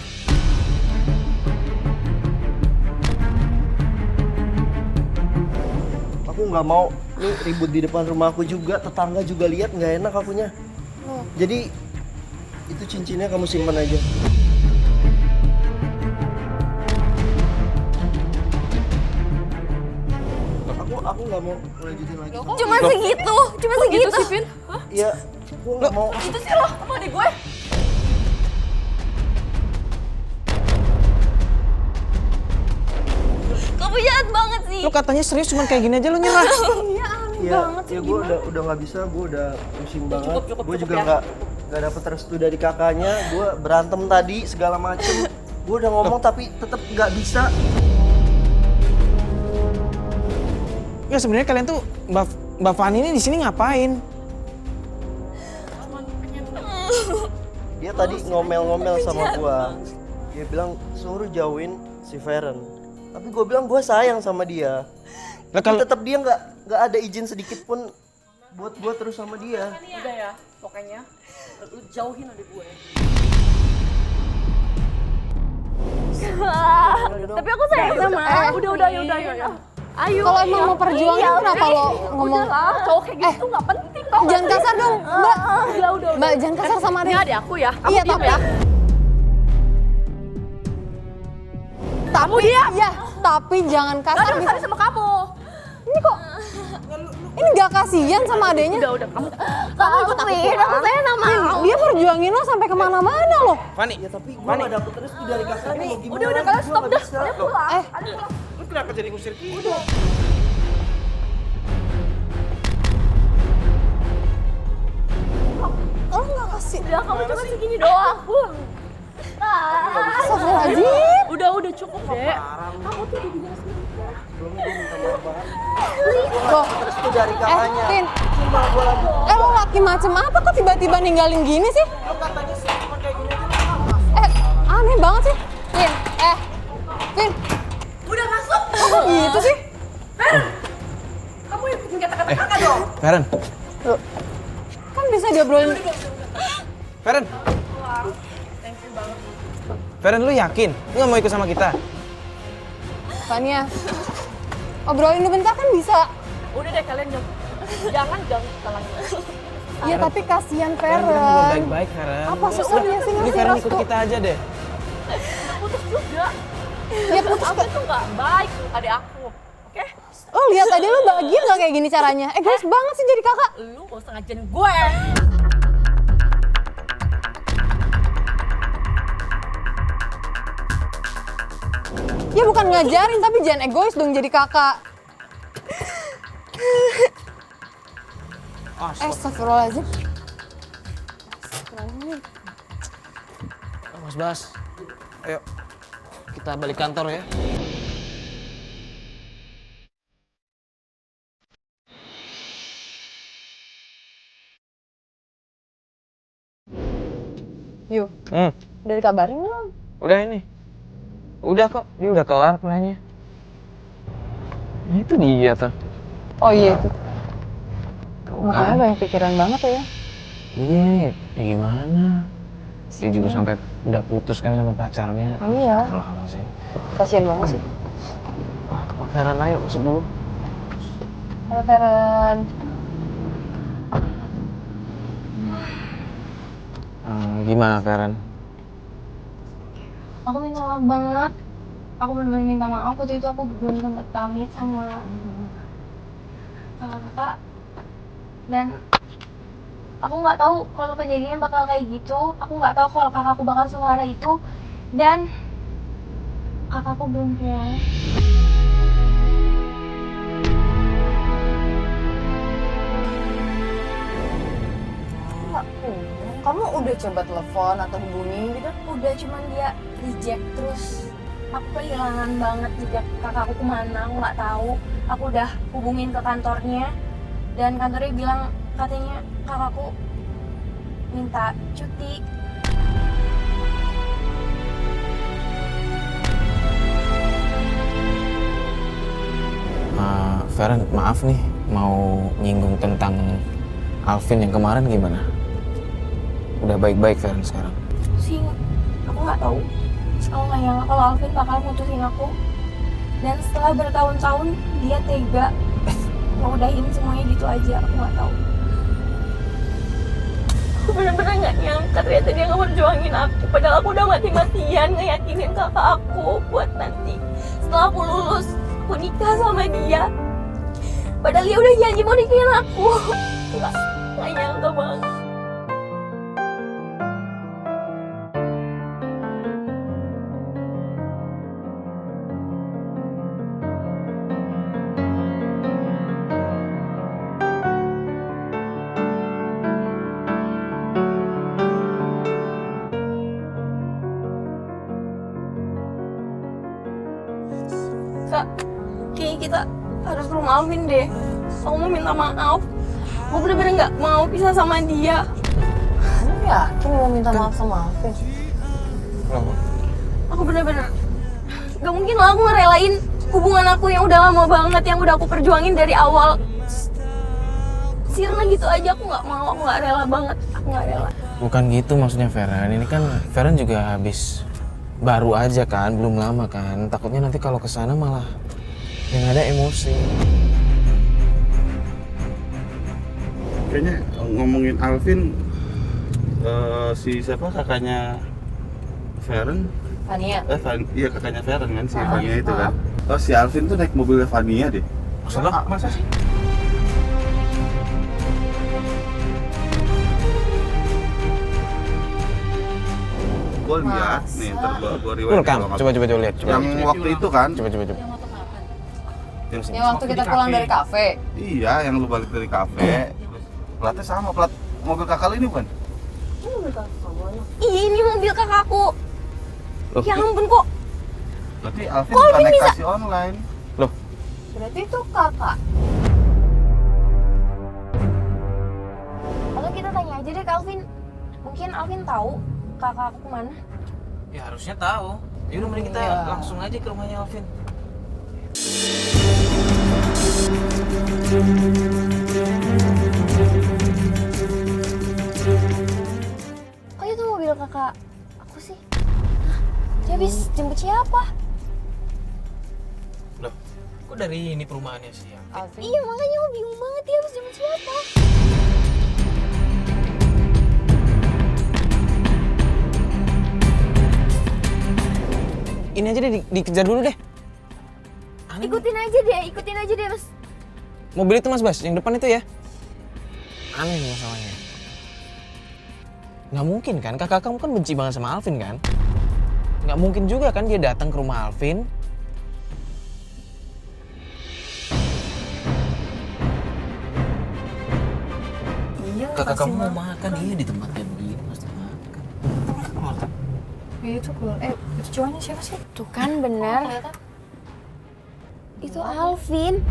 Aku nggak mau nih ribut di depan rumah aku juga, tetangga juga lihat nggak enak akunya. Jadi itu cincinnya kamu simpan aja. Aku nggak mau lanjutin lagi. Cuma segitu. Sih, Vin? Hah? Iya, aku nggak mau. Itu sih lo sama adik gue. Kamu jahat banget sih. Lu katanya serius cuman kayak gini aja lu nyerah. Iya, ya gue udah nggak bisa, gue udah pusing banget. Gue juga nggak dapet restu dari kakaknya. Gue berantem tadi segala macem. Gue udah ngomong tapi tetap nggak bisa. Nggak, sebenarnya kalian tuh Mbak Fani ini di sini ngapain? Dia tadi ngomel-ngomel sama gua. Dia bilang suruh jauhin si Feren. Tapi gua bilang gua sayang sama dia. Lah Tapi tetap dia nggak ada izin sedikit pun buat gua terus sama dia. Udah ya, pokoknya lu jauhin adik gue. Tapi aku sayang sama. Udah ya. Ayo. Kalau emang mau perjuangin kenapa lo ngomong? Cowok kayak gitu nggak penting tau. Jangan kasar dong, Mbak. Udah. Mbak, jangan kasar sama Ini dia. adik aku ya. Kamu Iya, diem tapi ya. Ya, tapi jangan Gak kasar ada gitu. urusannya sama kamu. Ini kok ini gak kasihan sama adanya? Udah kamu ikut aku pulang. Aku sayang sama. Dia perjuangin lo sampai kemana-mana loh. Fani, Ya tapi gua nggak dapet restu dari kakaknya. Mau gimana? Udah lagi? kalian Gua stop nggak dah. bisa. Kalian pulang. lu kenapa jadi ngusir kita? Lo gak kasih. Udah kamu cuma segini doang. Astagfirullahaladzim. Udah cukup deh. Kamu tuh udah bilang Loh, Restu dari kakaknya. Vin. Lo laki macem apa kok tiba-tiba ninggalin gini sih? Aneh banget sih. Vin, Vin. udah masuk. Kok gitu sih? Kamu ikutin kata-kata kakak dong. Feren, Kan bisa diobrolin. Feren. Feren, lu yakin? Lu gak mau ikut sama kita? Fania, obrolin dulu bentar kan bisa. Udah deh kalian jangan ganggu kita lagi. Iya tapi kasihan Feren, kita ngobrol Feren. baik-baik, Feren. Apa susahnya sih Ini ngasih Feren ikut restu? kita aja deh. Putus juga. Ya putus Aku tuh nggak baik adik aku. Oke? Lo lihat aja lo bahagia nggak kayak gini caranya? Egois banget sih jadi kakak. Lu gak usah ngajarin gue. Ya bukan ngajarin tapi jangan egois dong jadi kakak. Astagfirullahaladzim. Mas Bas, ayo kita balik kantor ya. Yuk, udah dikabarin belum? Udah ini. Udah kok, dia udah kelar kuliahnya. Itu dia tuh. Oh iya itu. Makanya banyak pikiran banget ya. Iya, ya gimana? Dia juga sampai udah putus kan sama pacarnya. Oh iya. Lama sih. Kasian banget sih. Feren, ayo masuk dulu. Halo Feren. Gimana Feren? Aku minta maaf banget. Aku benar-benar minta maaf waktu itu aku belum sempat pamit sama kakak. Dan aku nggak tahu kalau kejadiannya bakal kayak gitu. Aku nggak tahu kalau kakakku bakal semarah itu. Dan kakakku belum pulang. Kamu udah coba telepon atau hubungi gitu? Udah, cuman dia reject terus. Aku kehilangan banget jejak kakakku kemana, aku nggak tahu. Aku udah hubungin ke kantornya dan kantornya bilang katanya kakakku minta cuti. Feren, maaf nih, mau nyinggung tentang Alvin yang kemarin gimana? Udah baik-baik Feren sekarang? Sih, aku nggak tahu. Aku nggak nyangka kalau Alvin bakal mutusin aku. Dan setelah bertahun-tahun dia tega ngeudahin semuanya gitu aja. Aku nggak tahu. Aku benar-benar nggak nyangka ternyata dia nggak berjuangin aku. Padahal aku udah mati-matian ngeyakinin kakak aku buat nanti setelah aku lulus aku nikah sama dia. Padahal dia udah janji mau nikahin aku. Nggak nyangka banget. Kak, kayaknya kita harus ke rumah sama Alvin deh. Aku mau minta maaf. Aku bener-bener nggak mau pisah sama dia. Kamu yakin mau minta maaf sama Alvin? Aku bener-bener gak mungkin lah aku ngerelain hubungan aku yang udah lama banget, yang udah aku perjuangin dari awal. Sirna gitu aja aku nggak mau, aku nggak rela banget, aku nggak rela. Bukan gitu maksudnya Feren. Ini kan Feren juga habis baru aja kan, belum lama kan. Takutnya nanti kalau kesana malah yang ada emosi. Kayaknya ngomongin Alvin, si siapa kakaknya Feren? Fania. Iya kakaknya Feren kan, si Fania itu kan. Oh si Alvin tuh naik mobilnya Fania deh. Maksudnya masa sih? Gue lihat nih, ntar gue riwayat. Rekam. Coba lihat. Yang waktu itu kan? Coba. Yang waktu kita pulang dari kafe. Iya, yang lu balik dari kafe. Platnya sama, plat mobil kakak lu ini bukan? Iya ini mobil kakakku. Ya ampun kok. Berarti Alvin bukan naik taksi online. Loh, Berarti itu kakak. Atau kita tanya aja deh ke Alvin. Mungkin Alvin tahu kakak aku kemana. ya harusnya tahu. Yaudah mending kita langsung aja ke rumahnya Alvin. Kok itu mobil kakak aku sih? Hah? Dia habis jemput siapa? Loh, kok dari ini perumahannya sih ya? Alvin. Iya makanya aku bingung banget dia habis jemput siapa. Ini aja deh, dikejar dulu deh. Aneh nih. Ikutin aja deh mas. Mobil itu Mas Bas, yang depan itu ya. Aneh nih masalahnya. Nggak mungkin kan, kakak kamu kan benci banget sama Alvin kan? Nggak mungkin juga kan dia datang ke rumah Alvin. Iya. Kakak kamu mau makan, iya di tempat kayak begini pasti makan. Itu keluar. Itu cowoknya siapa sih? Tuh kan bener. Itu Alvin.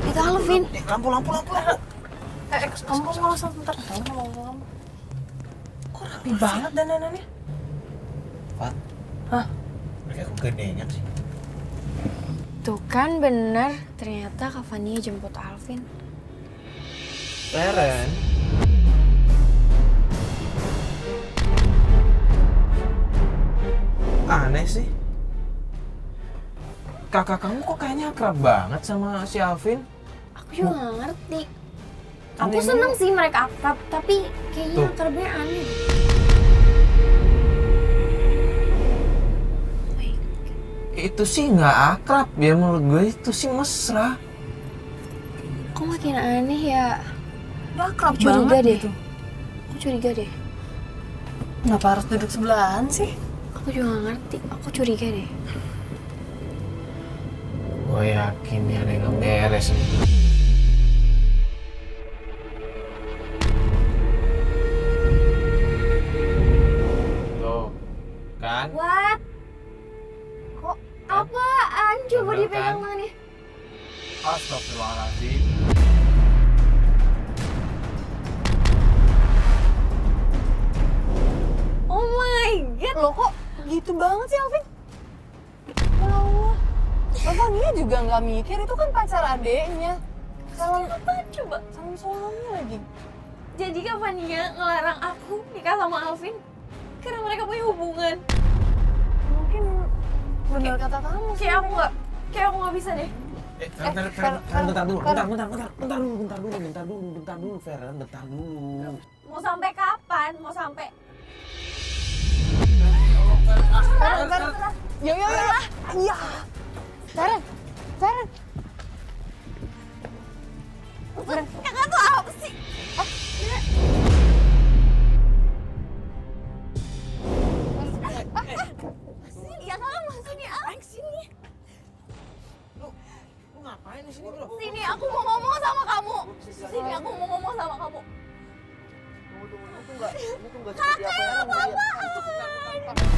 Itu Alvin. Lampu. Kamu mau sebentar. Kamu. Kok rapi banget dandanannya? Fat. Hah? Mereka kok gandengan sih? Tuh kan bener. Ternyata Kak Fania jemput Alvin. Feren. Aneh sih. Kakak kamu kok kayaknya akrab banget sama si Alvin? Aku juga gak ngerti. Aku Anehnya- seneng sih mereka akrab, tapi kayaknya Tuh. akrabnya aneh. Itu sih nggak akrab ya, menurut gue itu sih mesra. Kok makin aneh ya? Udah akrab Curiga banget deh. gitu. Aku curiga deh. Kenapa harus duduk sebelahan sih? Aku juga gak ngerti. Aku curiga deh. Gue yakin ya ada yang nggak beres nih. Tuh, kan? What? Kok apaan? Coba Bener dipegang kan? tangannya. Astagfirullahaladzim. Oh my god, lo kok gitu banget sih Alvin? Ya Allah, Bapak Nia juga nggak mikir itu kan pacar adeknya. Calon Apaan coba? calon suami lagi. Jadi Kak Fania ngelarang aku nikah sama Alvin karena mereka punya hubungan. Mungkin benar kata kamu sih. Kayak aku nggak bisa deh. Bentar dulu, Feren, bentar dulu. Mau sampai kapan? Mau sampai? Yo. Iya. Feren. Kakak tuh apa sih? Ya kakak maksudnya apa sini? Lu ngapain di sini, Bro? Sini aku mau ngomong sama kamu. Sini aku mau ngomong sama kamu. Tunggu, itu enggak seperti apa yang lu lihat.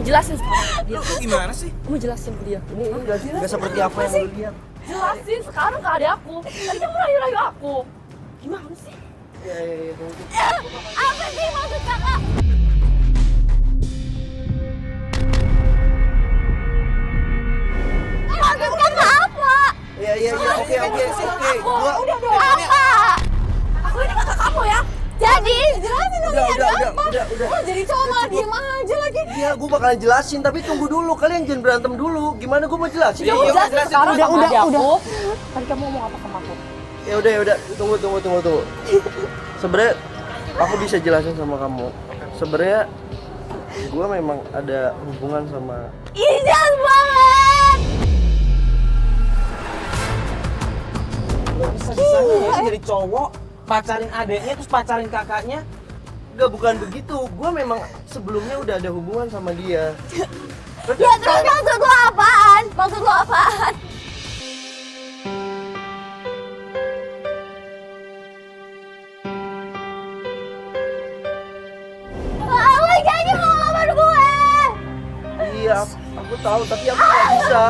jelasin sekarang dia. Lu gimana sih? Kamu jelasin ke dia. Ini enggak seperti apa yang lu lihat. Jelasin sekarang ke adik aku. Tadi kamu rayu-rayu aku. Gimana sih? Iya, Apa sih maksud kakak? Maksud kakak apa? Iya, oke. Gua Apa? Aku ini kakak kamu ya? Jadi, jelasin dong ya, ada apa? udah. Kok jadi cowok malah diem aja lagi? Iya, gua bakalan jelasin, tapi tunggu dulu. Kalian jangan berantem dulu. Gimana gua mau jelasin? Ya udah jelasin sekarang sama adik aku. Tadi kamu ngomong apa sama aku? Ya udah. Tunggu. Sebenarnya aku bisa jelasin sama kamu. Sebenarnya gua memang ada hubungan sama Ih, jahat banget! Bisa-bisanya ya jadi cowok pacarin adeknya terus pacarin kakaknya. Enggak, bukan begitu. Gua memang sebelumnya udah ada hubungan sama dia. Ya terus maksud lo apaan? Maksud lo apaan? Lo janji mau ngelamar gue! Iya, aku tahu, tapi aku nggak bisa.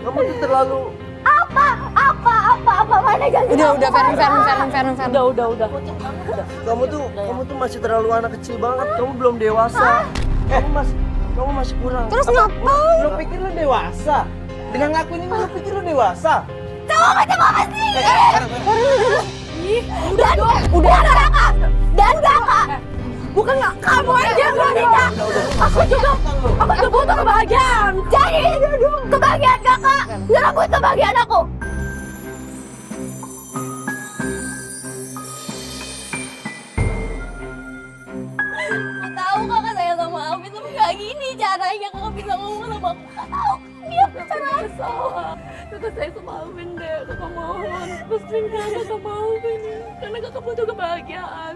Kamu tuh terlalu. Apa? Mana janji? Udah, Feren. Udah. Kamu tuh masih terlalu anak kecil banget. Kamu belum dewasa. Kamu masih kurang. Terus ngapain? Lu pikir lu dewasa? Dengan ngelakuin ini lu pikir lu dewasa? Cowok macam apa sih? Udah kakak! Dan kakak! Bukan nggak kamu aja yang mau nikah. Aku juga butuh kebahagiaan. Jadi kebahagiaan kakak, ngerebut kebahagiaan aku. Aku tahu kakak sayang sama Alvin, tapi nggak gini caranya kakak bisa ngomong sama aku. Kakak tahu dia cara salah. Kakak sayang sama Alvin deh, kakak mohon. Restuin kakak sama Alvin, karena kakak butuh kebahagiaan.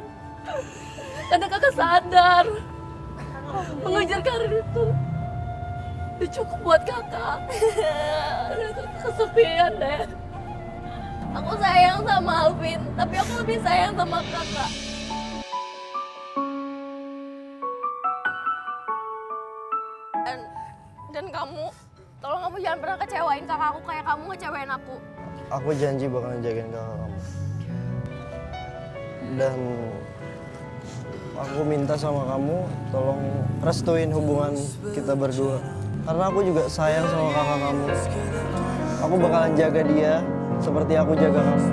Karena kakak sadar mengejar karir itu udah cukup buat kakak. Kakak kesepian deh. Aku sayang sama Alvin, tapi aku lebih sayang sama kakak. Dan kamu, tolong kamu jangan pernah kecewain kakak aku kayak kamu ngecewain aku. Aku janji bakalan jagain kakak kamu. Dan aku minta sama kamu, tolong restuin hubungan kita berdua. Karena aku juga sayang sama kakak kamu. Aku bakalan jaga dia seperti aku jaga kamu.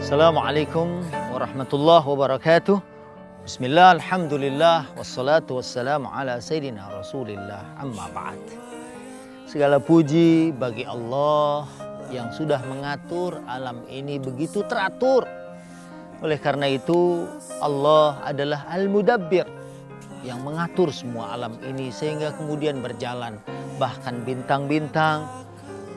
Assalamualaikum warahmatullahi wabarakatuh. Bismillah, alhamdulillah, wassalatu wassalamu ala sayyidina rasulillah, amma ba'd. Segala puji bagi Allah yang sudah mengatur alam ini begitu teratur. Oleh karena itu Allah adalah al-mudabbir yang mengatur semua alam ini sehingga kemudian berjalan. Bahkan bintang-bintang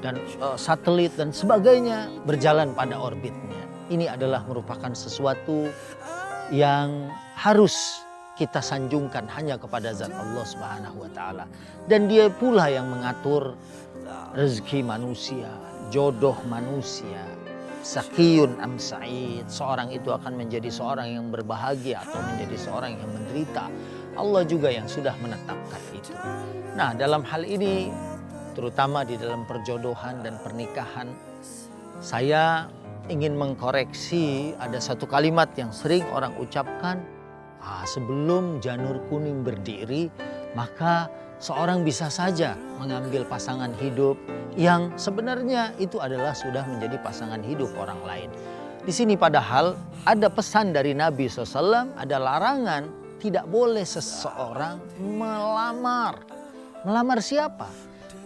dan satelit dan sebagainya berjalan pada orbitnya. Ini adalah merupakan sesuatu yang harus kita sanjungkan hanya kepada zat Allah Subhanahu wa taala. Dan dia pula yang mengatur rezeki manusia, jodoh manusia. Sakiyun am sa'id, seorang itu akan menjadi seorang yang berbahagia atau menjadi seorang yang menderita. Allah juga yang sudah menetapkan itu. Nah, dalam hal ini terutama di dalam perjodohan dan pernikahan, saya ingin mengkoreksi ada satu kalimat yang sering orang ucapkan, sebelum janur kuning berdiri, maka seorang bisa saja mengambil pasangan hidup yang sebenarnya itu adalah sudah menjadi pasangan hidup orang lain. Di sini padahal ada pesan dari Nabi SAW, ada larangan tidak boleh seseorang melamar. Melamar siapa?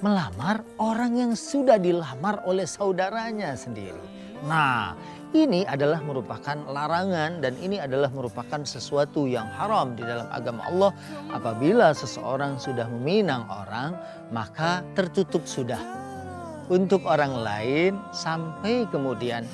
Melamar orang yang sudah dilamar oleh saudaranya sendiri. Nah, ini adalah merupakan larangan dan ini adalah merupakan sesuatu yang haram di dalam agama Allah. Apabila seseorang sudah meminang orang, maka tertutup sudah untuk orang lain sampai kemudian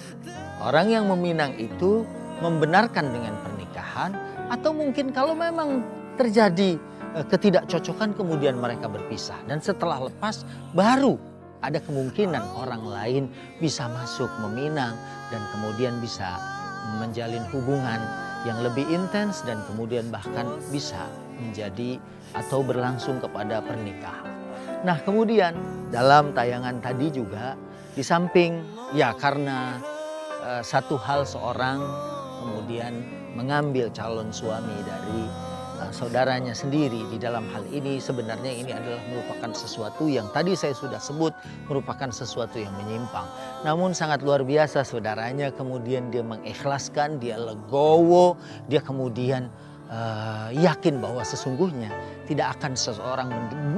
orang yang meminang itu membenarkan dengan pernikahan. pernikahan, atau mungkin kalau memang terjadi ketidakcocokan kemudian mereka berpisah, dan setelah lepas baru ada kemungkinan orang lain bisa masuk meminang dan kemudian bisa menjalin hubungan yang lebih intens dan kemudian bahkan bisa menjadi atau berlangsung kepada pernikahan. Nah, kemudian dalam tayangan tadi juga di samping ya karena satu hal seorang kemudian mengambil calon suami dari saudaranya sendiri, di dalam hal ini sebenarnya ini adalah merupakan sesuatu yang tadi saya sudah sebut merupakan sesuatu yang menyimpang. Namun sangat luar biasa saudaranya kemudian dia mengikhlaskan, dia legowo, dia kemudian yakin bahwa sesungguhnya tidak akan seseorang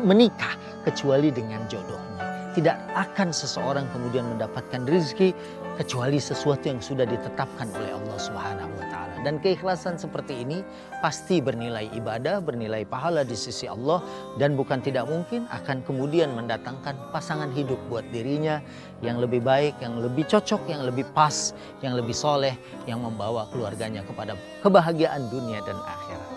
menikah kecuali dengan jodohnya. Tidak akan seseorang kemudian mendapatkan rezeki kecuali sesuatu yang sudah ditetapkan oleh Allah Subhanahu wa taala. Dan keikhlasan seperti ini pasti bernilai ibadah, bernilai pahala di sisi Allah, dan bukan tidak mungkin akan kemudian mendatangkan pasangan hidup buat dirinya yang lebih baik, yang lebih cocok, yang lebih pas, yang lebih soleh, yang membawa keluarganya kepada kebahagiaan dunia dan akhirat.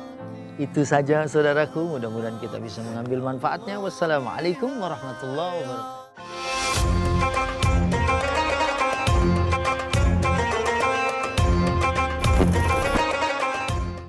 Itu saja saudaraku, mudah-mudahan kita bisa mengambil manfaatnya. Wassalamualaikum warahmatullahi wabarakatuh.